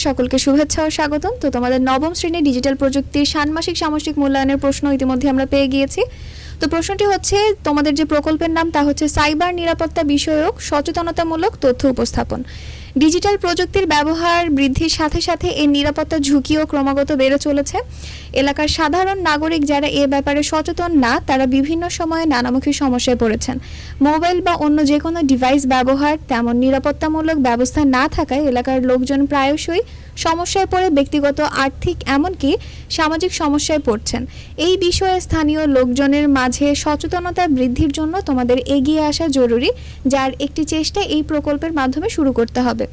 সকলকে শুভেচ্ছা ও স্বাগতম। তো তোমাদের নবম শ্রেণীর ডিজিটাল প্রযুক্তির ষান্মাসিক সামষ্টিক মূল্যায়নের প্রশ্ন ইতিমধ্যে আমরা পেয়ে গিয়েছি। তো প্রশ্নটি হচ্ছে, তোমাদের যে প্রকল্পের নাম তা হচ্ছে সাইবার নিরাপত্তা বিষয়ক সচেতনতামূলক তথ্য উপস্থাপন। ডিজিটাল প্রযুক্তির ব্যবহার বৃদ্ধির সাথে সাথে এর নিরাপত্তা ঝুঁকিও ক্রমাগত বেড়ে চলেছে। এলাকার সাধারণ নাগরিক যারা এ ব্যাপারে সচেতন না, তারা বিভিন্ন সময়ে নানামুখী সমস্যায় পড়েছেন। মোবাইল বা অন্য যে কোনো ডিভাইস ব্যবহার তেমন নিরাপত্তামূলক ব্যবস্থা না থাকায় এলাকার লোকজন প্রায়শই সমস্যায় পড়ে ব্যক্তিগত, আর্থিক এমনকি সামাজিক সমস্যায় পড়ছেন। এই বিষয়ে স্থানীয় লোকজনের মাঝে সচেতনতা বৃদ্ধির জন্য তোমাদের এগিয়ে আসা জরুরি, যার একটি চেষ্টা এই প্রকল্পের মাধ্যমে শুরু করতে হবে।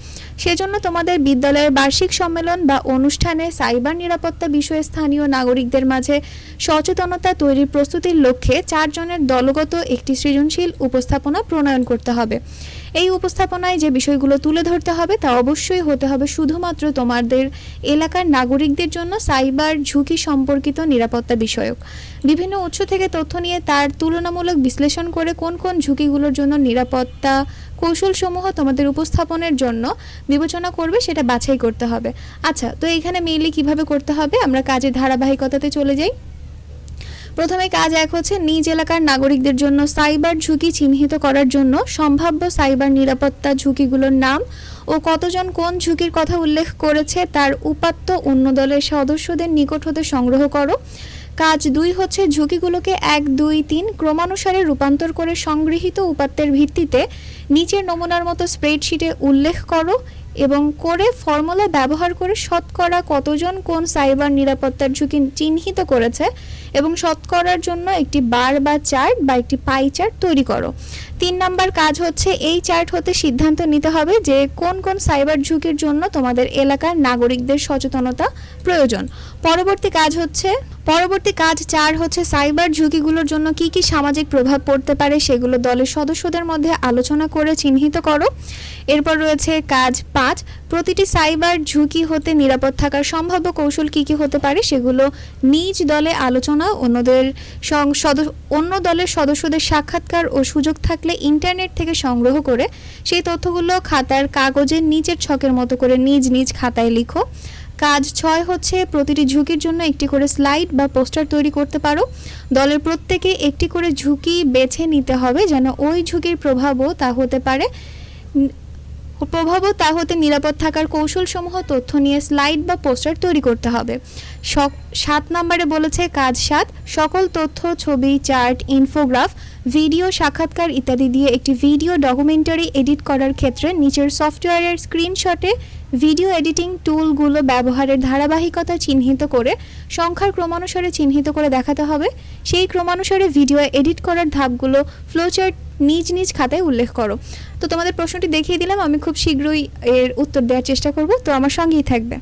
সেজন্য তোমাদের বিদ্যালয়ের বার্ষিক সম্মেলন বা অনুষ্ঠানে সাইবার নিরাপত্তা বিষয়ে স্থানীয় নাগরিকদের মাঝে সচেতনতা তৈরির প্রস্তুতির লক্ষ্যে 4 জনের দলগত একটি সৃজনশীল উপস্থাপনা প্রণয়ন করতে হবে। এই উপস্থাপনায় যে বিষয়গুলো তুলে ধরতে হবে তা অবশ্যই হতে হবে শুধুমাত্র তোমাদের এলাকার নাগরিকদের জন্য সাইবার ঝুঁকি সম্পর্কিত নিরাপত্তা বিষয়ক। বিভিন্ন উৎস থেকে তথ্য নিয়ে তার তুলনামূলক বিশ্লেষণ করে কোন কোন ঝুঁকিগুলোর জন্য নিরাপত্তা কৌশলসমূহ তোমাদের উপস্থাপনের জন্য বিবেচনা করবে সেটা বাছাই করতে হবে। আচ্ছা, তো এখানে মেইনলি কিভাবে করতে হবে, আমরা কাজের ধারাবাহিকতাতে চলে যাই। প্রথমে কাজ 1 হচ্ছে নিজ এলাকার নাগরিকদের জন্য সাইবার ঝুঁকি চিহ্নিত করার জন্য সম্ভাব্য সাইবার নিরাপত্তা ঝুঁকিগুলোর নাম ও কতজন কোন ঝুঁকির কথা উল্লেখ করেছে তার উপাত্ত অন্য দলের সদস্যদের নিকট হতে সংগ্রহ করো। কাজ 2 হচ্ছে ঝুঁকিগুলোকে 1, 2, 3 ক্রমানুসারে রূপান্তর করে সংগৃহীত উপাত্তের ভিত্তিতে নিচের নমুনার মতো স্প্রেডশিটে উল্লেখ করো এবং করে ফর্মুলা ব্যবহার করে শতকরা কতজন কোন সাইবার নিরাপত্তার ঝুঁকি চিহ্নিত করেছে এবং শতকরার জন্য একটি বার বা চার্ট বা একটি পাই চার্ট তৈরি করো। 3 নাম্বার কাজ হচ্ছে এই চার্ট হতে সিদ্ধান্ত নিতে হবে যে কোন কোন সাইবার ঝুঁকির জন্য তোমাদের এলাকার নাগরিকদের সচেতনতা প্রয়োজন। পরবর্তী কাজ 4 হচ্ছে সাইবার ঝুঁকিগুলোর জন্য কি কি সামাজিক প্রভাব পড়তে পারে সেগুলো দলের সদস্যদের মধ্যে আলোচনা করে চিহ্নিত করো। এরপর রয়েছে কাজ 5, প্রতিটি সাইবার ঝুঁকি হতে নিরাপদ থাকার সম্ভাব্য কৌশল কি কি হতে পারে সেগুলো নিজ দলে আলোচনা, অন্য দলের সদস্যদের সাক্ষাৎকার ও সুযোগ থাকলে ইন্টারনেট থেকে সংগ্রহ করে সেই তথ্যগুলো খাতার কাগজের নিচের ছকের মতো করে নিজ নিজ খাতায় লিখো। কাজ 6 হচ্ছে প্রতিটি ঝুঁকির জন্য একটি করে স্লাইড বা পোস্টার তৈরি করতে পারো। দলের প্রত্যেকে একটি করে ঝুঁকি বেছে নিতে হবে যেন ওই ঝুঁকির প্রভাবও তা হতে নিরাপদ থাকার কৌশলসমূহ তথ্য নিয়ে স্লাইড বা পোস্টার তৈরি করতে হবে। 7 নম্বরে বলেছে কাজ 7, সকল তথ্য, ছবি, চার্ট, ইনফোগ্রাফ, ভিডিও, সাক্ষাৎকার ইত্যাদি দিয়ে একটি ভিডিও ডকুমেন্টারি এডিট করার ক্ষেত্রে নিচের সফটওয়্যারের স্ক্রিনশটে ভিডিও এডিটিং টুলগুলো ব্যবহারের ধারাবাহিকতা চিহ্নিত করে সংখ্যার ক্রমানুসারে চিহ্নিত করে দেখাতে হবে। সেই ক্রমানুসারে ভিডিও এডিট করার ধাপগুলো ফ্লোচার্ট নিজ নিজ খাতায় উল্লেখ করো। তো তোমাদের প্রশ্নটি দেখিয়ে দিলাম, আমি খুব শীঘ্রই এর উত্তর দেওয়ার চেষ্টা করব, তো আমার সঙ্গেই থাকবে।